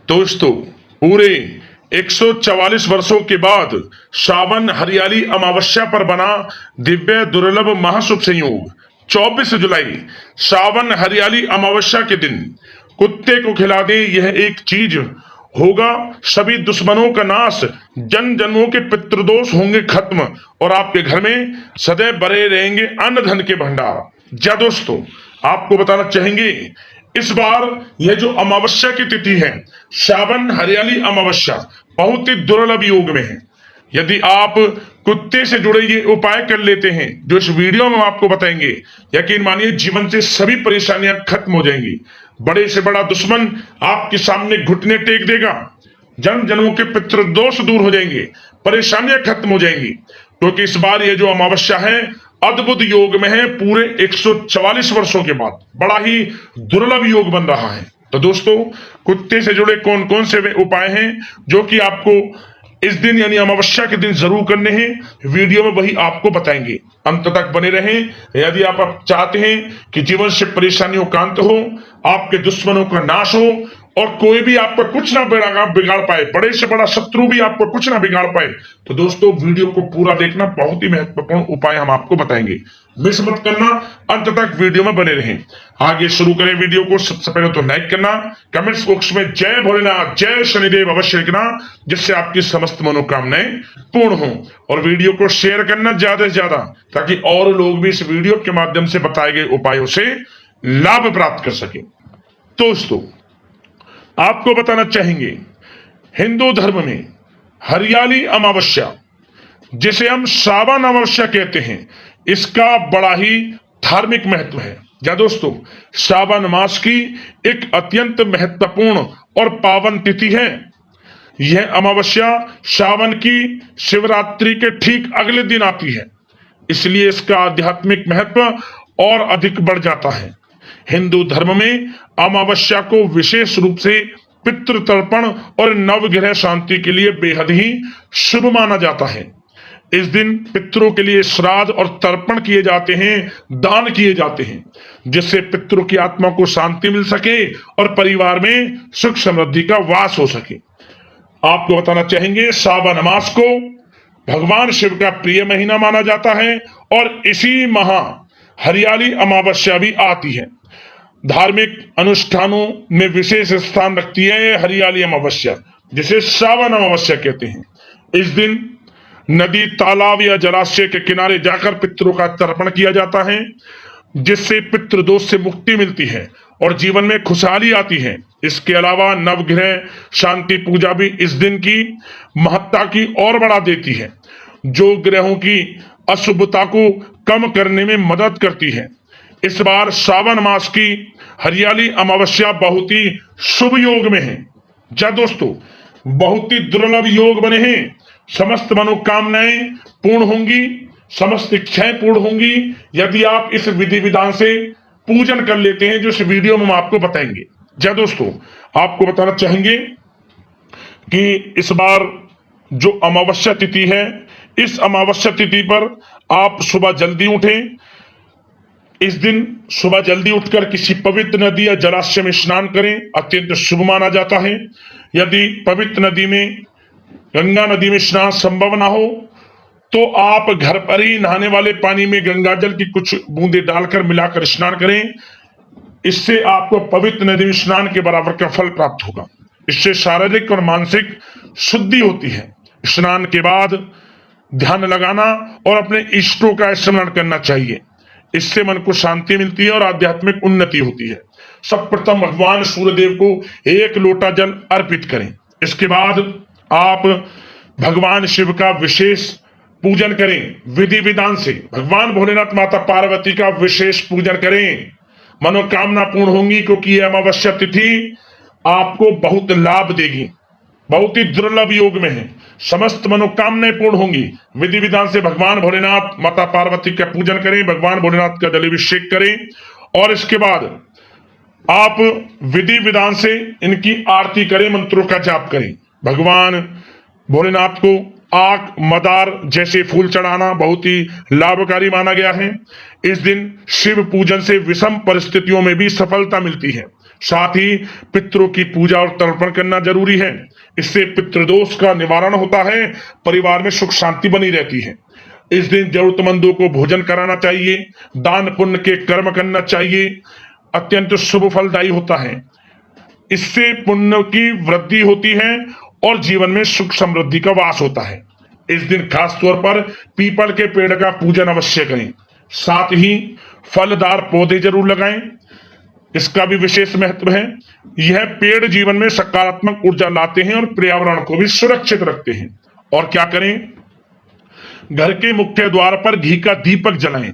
दोस्तों, पूरे 144 वर्षों के बाद सावन हरियाली अमावस्या पर बना दिव्य दुर्लभ महाशुभ संयोग 24 जुलाई सावन हरियाली अमावस्या के दिन कुत्ते को खिला दे, यह एक चीज होगा सभी दुश्मनों का नाश, जन जन्मों के पितृदोष होंगे खत्म और आपके घर में सदैव भरे रहेंगे अन्न धन के भंडार। जा दोस्तों, आपको बताना चाहेंगे इस बार यह जो अमावस्या की तिथि है, सावन हरियाली अमावस्या, बहुत ही दुर्लभ योग में है। यदि आप कुत्ते से जुड़े ये उपाय कर लेते हैं जो इस वीडियो में हम आपको बताएंगे, यकीन मानिए जीवन से सभी परेशानियां खत्म हो जाएंगी। बड़े से बड़ा दुश्मन आपके सामने घुटने टेक देगा, जन्म जन्मों के पितृदोष दूर हो जाएंगे, परेशानियां खत्म हो जाएंगी, क्योंकि इस बार ये जो अमावस्या है अद्भुत योग में है। पूरे 144 वर्षों के बाद बड़ा ही दुर्लभ योग बन रहा है। तो दोस्तों, कुत्ते से जुड़े कौन कौन से वे उपाय हैं जो कि आपको इस दिन यानी अमावस्या के दिन जरूर करने हैं, वीडियो में वही आपको बताएंगे। अंत तक बने रहें। यदि आप चाहते हैं कि जीवन से परेशानियों का अंत हो, आपके दुश्मनों का नाश हो और कोई भी आपका कुछ ना बिगाड़ पाए, बड़े से बड़ा शत्रु भी आपको कुछ ना बिगाड़ पाए, तो दोस्तों वीडियो को पूरा देखना, बहुत ही महत्वपूर्ण उपाय हम आपको बताएंगे। मिस मत करना, अंत तक वीडियो में बने रहें। आगे शुरू करें वीडियो को। सबसे पहले तो लाइक करना, कमेंट्स बॉक्स में जय भोलेनाथ जय शनिदेव अवश्य लिखना, जिससे आपकी समस्त मनोकामनाएं पूर्ण हो, और वीडियो को शेयर करना ज्यादा से ज्यादा, ताकि और लोग भी इस वीडियो के माध्यम से बताए गए उपायों से लाभ प्राप्त कर सके। दोस्तों, आपको बताना चाहेंगे हिंदू धर्म में हरियाली अमावस्या, जिसे हम सावन अमावस्या कहते हैं, इसका बड़ा ही धार्मिक महत्व है। या दोस्तों, सावन मास की एक अत्यंत महत्वपूर्ण और पावन तिथि है। यह अमावस्या सावन की शिवरात्रि के ठीक अगले दिन आती है, इसलिए इसका आध्यात्मिक महत्व और अधिक बढ़ जाता है। हिंदू धर्म में अमावस्या को विशेष रूप से पितृ तर्पण और नवग्रह शांति के लिए बेहद ही शुभ माना जाता है। इस दिन पितरों के लिए श्राद्ध और तर्पण किए जाते हैं, दान किए जाते हैं, जिससे पितरों की आत्मा को शांति मिल सके और परिवार में सुख समृद्धि का वास हो सके। आपको बताना चाहेंगे सावन मास को भगवान शिव का प्रिय महीना माना जाता है और इसी माह हरियाली अमावस्या भी आती है। धार्मिक अनुष्ठानों में विशेष स्थान रखती है हरियाली अमावस्या, जिसे सावन अमावस्या कहते हैं। इस दिन नदी, तालाब या जलाशय के किनारे जाकर पितरों का तर्पण किया जाता है, जिससे पितृदोष से मुक्ति मिलती है और जीवन में खुशहाली आती है। इसके अलावा नवग्रह शांति पूजा भी इस दिन की महत्ता की और बढ़ा देती है, जो ग्रहों की अशुभता को कम करने में मदद करती है। इस बार सावन मास की हरियाली अमावस्या बहुत ही शुभ योग में है। जा दोस्तों, बहुत ही दुर्लभ योग बने हैं। समस्त मनोकामनाएं पूर्ण होंगी, समस्त इच्छाएं पूर्ण होंगी, यदि आप इस विधि विधान से पूजन कर लेते हैं, जो इस वीडियो में हम आपको बताएंगे। जा दोस्तों, आपको बताना चाहेंगे कि इस बार जो अमावस्या तिथि है, इस अमावस्या तिथि पर आप सुबह जल्दी उठें। इस दिन सुबह जल्दी उठकर किसी पवित्र नदी या जलाशय में स्नान करें, अत्यंत शुभ माना जाता है। यदि पवित्र नदी में, गंगा नदी में स्नान संभव ना हो, तो आप घर पर ही नहाने वाले पानी में गंगा जल की कुछ बूंदे डालकर मिलाकर स्नान करें। इससे आपको पवित्र नदी में स्नान के बराबर का फल प्राप्त होगा। इससे शारीरिक और मानसिक शुद्धि होती है। स्नान के बाद ध्यान लगाना और अपने इष्टों का स्मरण करना चाहिए। इससे मन को शांति मिलती है और आध्यात्मिक उन्नति होती है। सर्वप्रथम भगवान सूर्यदेव को 1 लोटा जल अर्पित करें। इसके बाद आप भगवान शिव का विशेष पूजन करें विधि विधान से। भगवान भोलेनाथ, माता पार्वती का विशेष पूजन करें, मनोकामना पूर्ण होंगी, क्योंकि यह अमावस्या तिथि आपको बहुत लाभ देगी। बहुत ही दुर्लभ योग में है, समस्त मनोकामनाएं पूर्ण होंगी। विधि विधान से भगवान भोलेनाथ, माता पार्वती का पूजन करें, भगवान भोलेनाथ का जलाभिषेक करें और इसके बाद आप विधि विधान से इनकी आरती करें, मंत्रों का जाप करें। भगवान भोलेनाथ को आक, मदार जैसे फूल चढ़ाना बहुत ही लाभकारी माना गया है। इस दिन शिव पूजन से विषम परिस्थितियों में भी सफलता मिलती है। साथ ही पितरों की पूजा और तर्पण करना जरूरी है। इससे पितृदोष का निवारण होता है, परिवार में सुख शांति बनी रहती है। इस दिन जरूरतमंदों को भोजन कराना चाहिए, दान पुण्य के कर्म करना चाहिए, अत्यंत शुभ फलदायी होता है। इससे पुण्य की वृद्धि होती है और जीवन में सुख समृद्धि का वास होता है। इस दिन खास तौर पर पीपल के पेड़ का पूजन अवश्य करें, साथ ही फलदार पौधे जरूर लगाएं, इसका भी विशेष महत्व है। यह पेड़ जीवन में सकारात्मक ऊर्जा लाते हैं और पर्यावरण को भी सुरक्षित रखते हैं। और क्या करें, घर के मुख्य द्वार पर घी का दीपक जलाएं।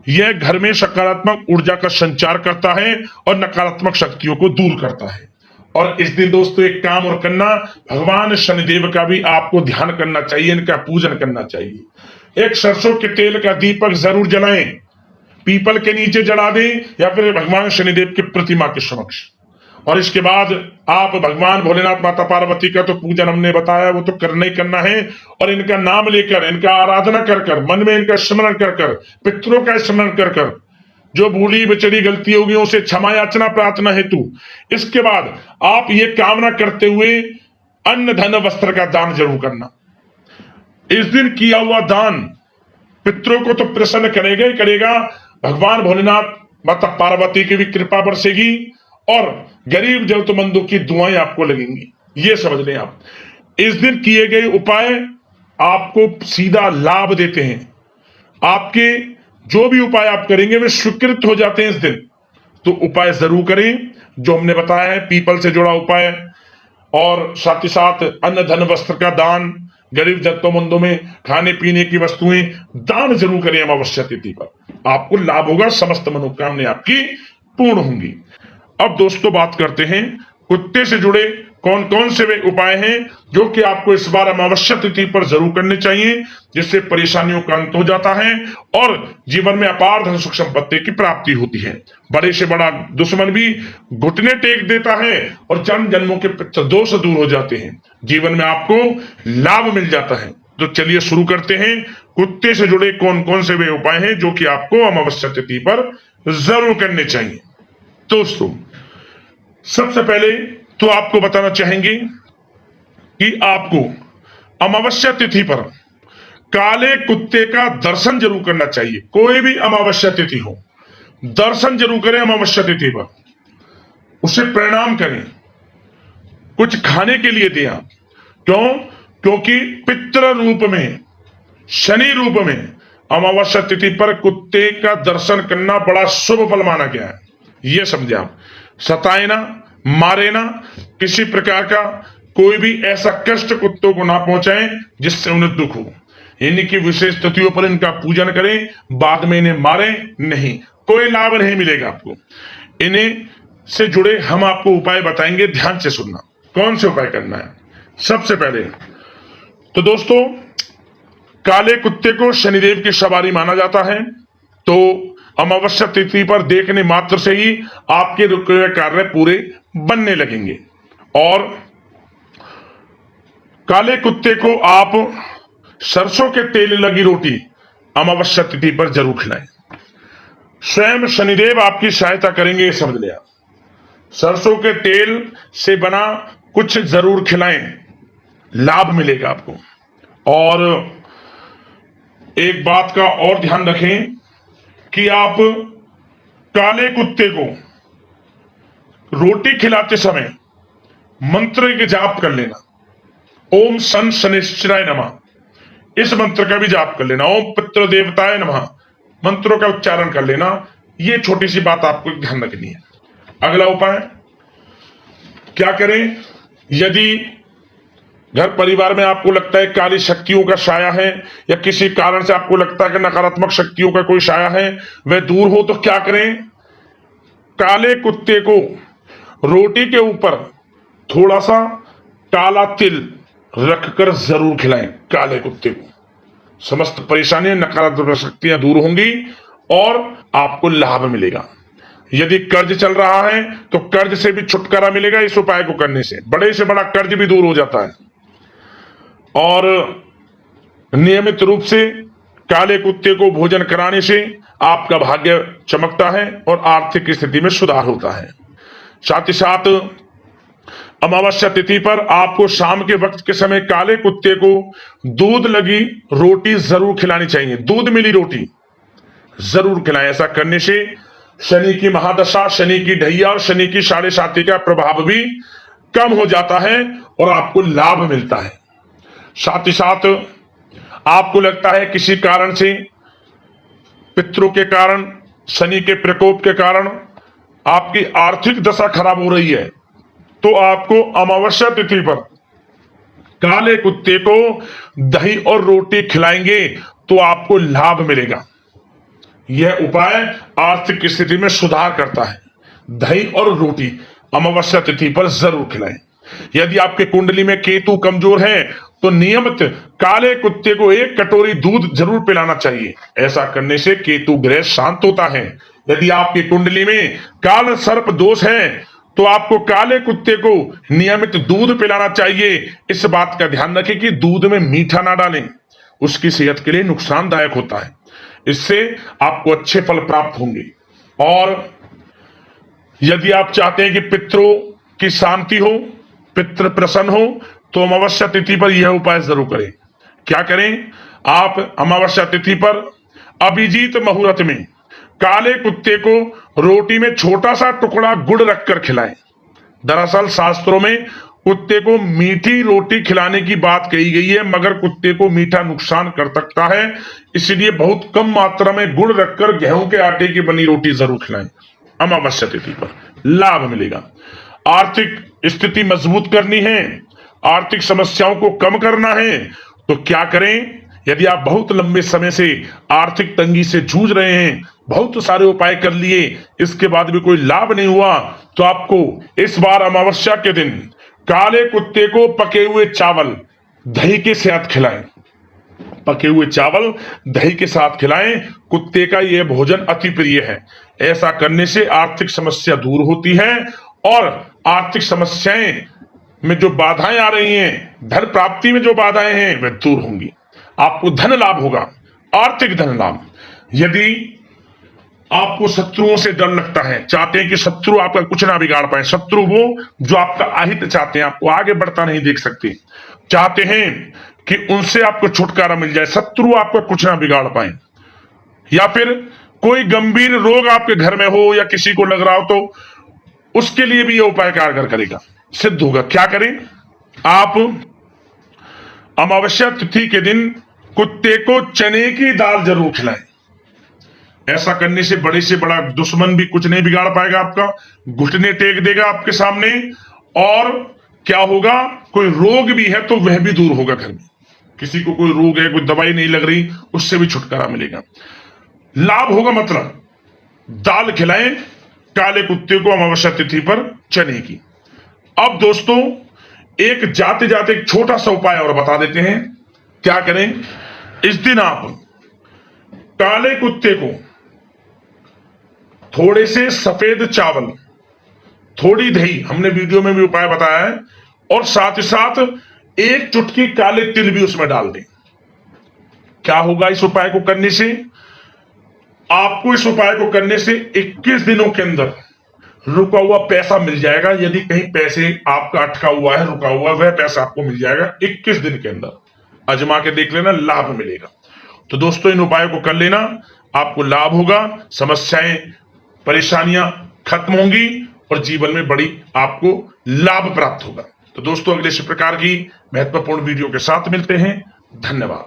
यह घर में सकारात्मक ऊर्जा का संचार करता है और नकारात्मक शक्तियों को दूर करता है। और इस दिन दोस्तों एक काम और करना, भगवान शनिदेव का भी आपको ध्यान करना चाहिए, इनका पूजन करना चाहिए। एक सरसों के तेल का दीपक जरूर जलाएं, पीपल के नीचे जला दें या फिर भगवान शनिदेव की प्रतिमा के समक्ष। और इसके बाद आप भगवान भोलेनाथ माता पार्वती का तो पूजन हमने बताया, वो तो करना ही करना है। और इनका नाम लेकर, इनका आराधना कर कर, मन में इनका स्मरण कर कर, पितरों का स्मरण कर कर, जो भूली बिचड़ी गलती होगी उसे क्षमा याचना प्रार्थना हेतु। इसके बाद आप ये कामना करते हुए अन्न धन वस्त्र का दान जरूर करना। इस दिन किया हुआ दान पितरों को तो प्रसन्न करेगा ही करेगा, भगवान भोलेनाथ माता पार्वती की भी कृपा बरसेगी और गरीब जरूरतमंदों की दुआएं आपको लगेंगी। ये समझ लें आप। इस दिन किए गए उपाय आपको सीधा लाभ देते हैं। आपके जो भी उपाय आप करेंगे वे स्वीकृत हो जाते हैं इस दिन। तो उपाय जरूर करें जो हमने बताया है, पीपल से जुड़ा उपाय, और साथ ही साथ अन्न धन वस्त्र का दान, गरीब जरूरतमंदों में खाने पीने की वस्तुएं दान जरूर करें अमावस्या तिथि पर। आपको लाभ होगा, समस्त मनोकामनाएं आपकी पूर्ण होंगी। अब दोस्तों बात करते हैं कुत्ते से जुड़े कौन कौन से वे उपाय हैं जो कि आपको इस बार अमावस्या तिथि पर जरूर करने चाहिए, जिससे परेशानियों का अंत हो जाता है और जीवन में अपार धन सुख संपत्ति की प्राप्ति होती है। बड़े से बड़ा दुश्मन भी घुटने टेक देता है और जन्म जन्मों के पितृदोष दूर हो जाते हैं, जीवन में आपको लाभ मिल जाता है। तो चलिए शुरू करते हैं, कुत्ते से जुड़े कौन कौन से वे उपाय हैं जो कि आपको अमावस्या तिथि पर जरूर करने चाहिए। दोस्तों सबसे पहले तो आपको बताना चाहेंगे कि आपको अमावस्या तिथि पर काले कुत्ते का दर्शन जरूर करना चाहिए। कोई भी अमावस्या तिथि हो, दर्शन जरूर करें अमावस्या तिथि पर, उसे प्रणाम करें, कुछ खाने के लिए दें आप। क्यों? क्योंकि पितृ रूप में, शनि रूप में अमावस्या तिथि पर कुत्ते का दर्शन करना बड़ा शुभ फल माना गया है। यह समझे आप। सताए ना, मारे ना, किसी प्रकार का कोई भी ऐसा कष्ट कुत्तों को ना पहुंचाएं जिससे उन्हें दुख हो। इनकी विशेष तिथियों पर इनका पूजन करें, बाद में इन्हें मारें नहीं, कोई लाभ नहीं मिलेगा आपको। इन्हें से जुड़े हम आपको उपाय बताएंगे, ध्यान से सुनना। कौन से उपाय करना है? सबसे पहले तो दोस्तों काले कुत्ते को शनिदेव की सवारी माना जाता है, तो अमावस्या तिथि पर देखने मात्र से ही आपके रुके हुए कार्य पूरे बनने लगेंगे। और काले कुत्ते को आप सरसों के तेल लगी रोटी अमावस्या तिथि पर जरूर खिलाएं। स्वयं शनिदेव आपकी सहायता करेंगे, ये समझ लिया। सरसों के तेल से बना कुछ जरूर खिलाएं, लाभ मिलेगा आपको। और एक बात का और ध्यान रखें कि आप काले कुत्ते को रोटी खिलाते समय मंत्र के जाप कर लेना। ओम सन शनिश्चराय नमः, इस मंत्र का भी जाप कर लेना। ओम पितृ देवताय नमः, मंत्रों का उच्चारण कर लेना। ये छोटी सी बात आपको ध्यान रखनी है। अगला उपाय क्या करें? यदि घर परिवार में आपको लगता है काली शक्तियों का साया है या किसी कारण से आपको लगता है कि नकारात्मक शक्तियों का कोई साया है, वह दूर हो, तो क्या करें? काले कुत्ते को रोटी के ऊपर थोड़ा सा काला तिल रखकर जरूर खिलाएं काले कुत्ते को। समस्त परेशानियां, नकारात्मक शक्तियां दूर होंगी और आपको लाभ मिलेगा। यदि कर्ज चल रहा है तो कर्ज से भी छुटकारा मिलेगा इस उपाय को करने से। बड़े से बड़ा कर्ज भी दूर हो जाता है। और नियमित रूप से काले कुत्ते को भोजन कराने से आपका भाग्य चमकता है और आर्थिक स्थिति में सुधार होता है। साथ ही साथ अमावस्या तिथि पर आपको शाम के वक्त के समय काले कुत्ते को दूध लगी रोटी जरूर खिलानी चाहिए। दूध मिली रोटी जरूर खिलाएं। ऐसा करने से शनि की महादशा, शनि की ढैया और शनि की 7.5 का प्रभाव भी कम हो जाता है और आपको लाभ मिलता है। साथ ही साथ आपको लगता है किसी कारण से, पितरों के कारण, शनि के प्रकोप के कारण आपकी आर्थिक दशा खराब हो रही है, तो आपको अमावस्या तिथि पर काले कुत्ते को दही और रोटी खिलाएंगे तो आपको लाभ मिलेगा। यह उपाय आर्थिक स्थिति में सुधार करता है। दही और रोटी अमावस्या तिथि पर जरूर खिलाएं। यदि आपके कुंडली में केतु कमजोर है तो नियमित काले कुत्ते को 1 कटोरी दूध जरूर पिलाना चाहिए। ऐसा करने से केतु ग्रह शांत होता है। यदि आपकी कुंडली में काल सर्प दोष है तो आपको काले कुत्ते को नियमित दूध पिलाना चाहिए। इस बात का ध्यान रखें कि दूध में मीठा ना डालें, उसकी सेहत के लिए नुकसानदायक होता है। इससे आपको अच्छे फल प्राप्त होंगे। और यदि आप चाहते हैं कि पितरों की शांति हो, पितृ प्रसन्न हो, तो अमावस्या तिथि पर यह उपाय जरूर करें। क्या करें? आप अमावस्या तिथि पर अभिजीत मुहूर्त में काले कुत्ते को रोटी में छोटा सा टुकड़ा गुड़ रखकर खिलाएं। दरअसल शास्त्रों में कुत्ते को मीठी रोटी खिलाने की बात कही गई है, मगर कुत्ते को मीठा नुकसान कर सकता है, इसलिए बहुत कम मात्रा में गुड़ रखकर गेहूं के आटे की बनी रोटी जरूर खिलाएं। अमावस्या तिथि पर लाभ मिलेगा। आर्थिक स्थिति मजबूत करनी है, आर्थिक समस्याओं को कम करना है, तो क्या करें? यदि आप बहुत लंबे समय से आर्थिक तंगी से जूझ रहे हैं, बहुत सारे उपाय कर लिए, इसके बाद भी कोई लाभ नहीं हुआ, तो आपको इस बार अमावस्या के दिन काले कुत्ते को पके हुए चावल दही के साथ खिलाएं। पके हुए चावल दही के साथ खिलाएं। कुत्ते का यह भोजन अति प्रिय है। ऐसा करने से आर्थिक समस्या दूर होती है और आर्थिक समस्याएं में जो बाधाएं आ रही हैं, धन प्राप्ति में जो बाधाएं हैं, वे दूर होंगी। आपको धन लाभ होगा, आर्थिक धन लाभ। यदि आपको शत्रुओं से डर लगता है, चाहते हैं कि शत्रु आपका कुछ ना बिगाड़ पाए, शत्रु वो जो आपका अहित चाहते हैं, आपको आगे बढ़ता नहीं देख सकते, चाहते हैं कि उनसे आपको छुटकारा मिल जाए, शत्रु आपका कुछ ना बिगाड़ पाए, या फिर कोई गंभीर रोग आपके घर में हो या किसी को लग रहा हो, तो उसके लिए भी यह उपाय कारगर करेगा, सिद्ध होगा। क्या करें? आप अमावस्या तिथि के दिन कुत्ते को चने की दाल जरूर खिलाएं। ऐसा करने से बड़ा दुश्मन भी कुछ नहीं बिगाड़ पाएगा आपका, घुटने टेक देगा आपके सामने, और क्या होगा, कोई रोग भी है तो वह भी दूर होगा। घर में किसी को कोई रोग है, कोई दवाई नहीं लग रही, उससे भी छुटकारा मिलेगा, लाभ होगा। मतलब दाल खिलाएं काले कुत्ते को अमावस्या तिथि पर चने की। अब दोस्तों एक जाते जाते एक छोटा सा उपाय और बता देते हैं। क्या करें? इस दिन आप काले कुत्ते को थोड़े से सफेद चावल, थोड़ी दही, हमने वीडियो में भी उपाय बताया है, और साथ ही साथ 1 चुटकी काले तिल भी उसमें डाल दें। क्या होगा इस उपाय को करने से? आपको इस उपाय को करने से 21 दिनों के अंदर रुका हुआ पैसा मिल जाएगा। यदि कहीं पैसे आपका अटका हुआ है, रुका हुआ, वह पैसा आपको मिल जाएगा 21 दिन के अंदर। आजमा के देख लेना, लाभ मिलेगा। तो दोस्तों इन उपायों को कर लेना, आपको लाभ होगा, समस्याएं, परेशानियां खत्म होंगी और जीवन में बड़ी आपको लाभ प्राप्त होगा। तो दोस्तों अगले इस प्रकार की महत्वपूर्ण वीडियो के साथ मिलते हैं। धन्यवाद।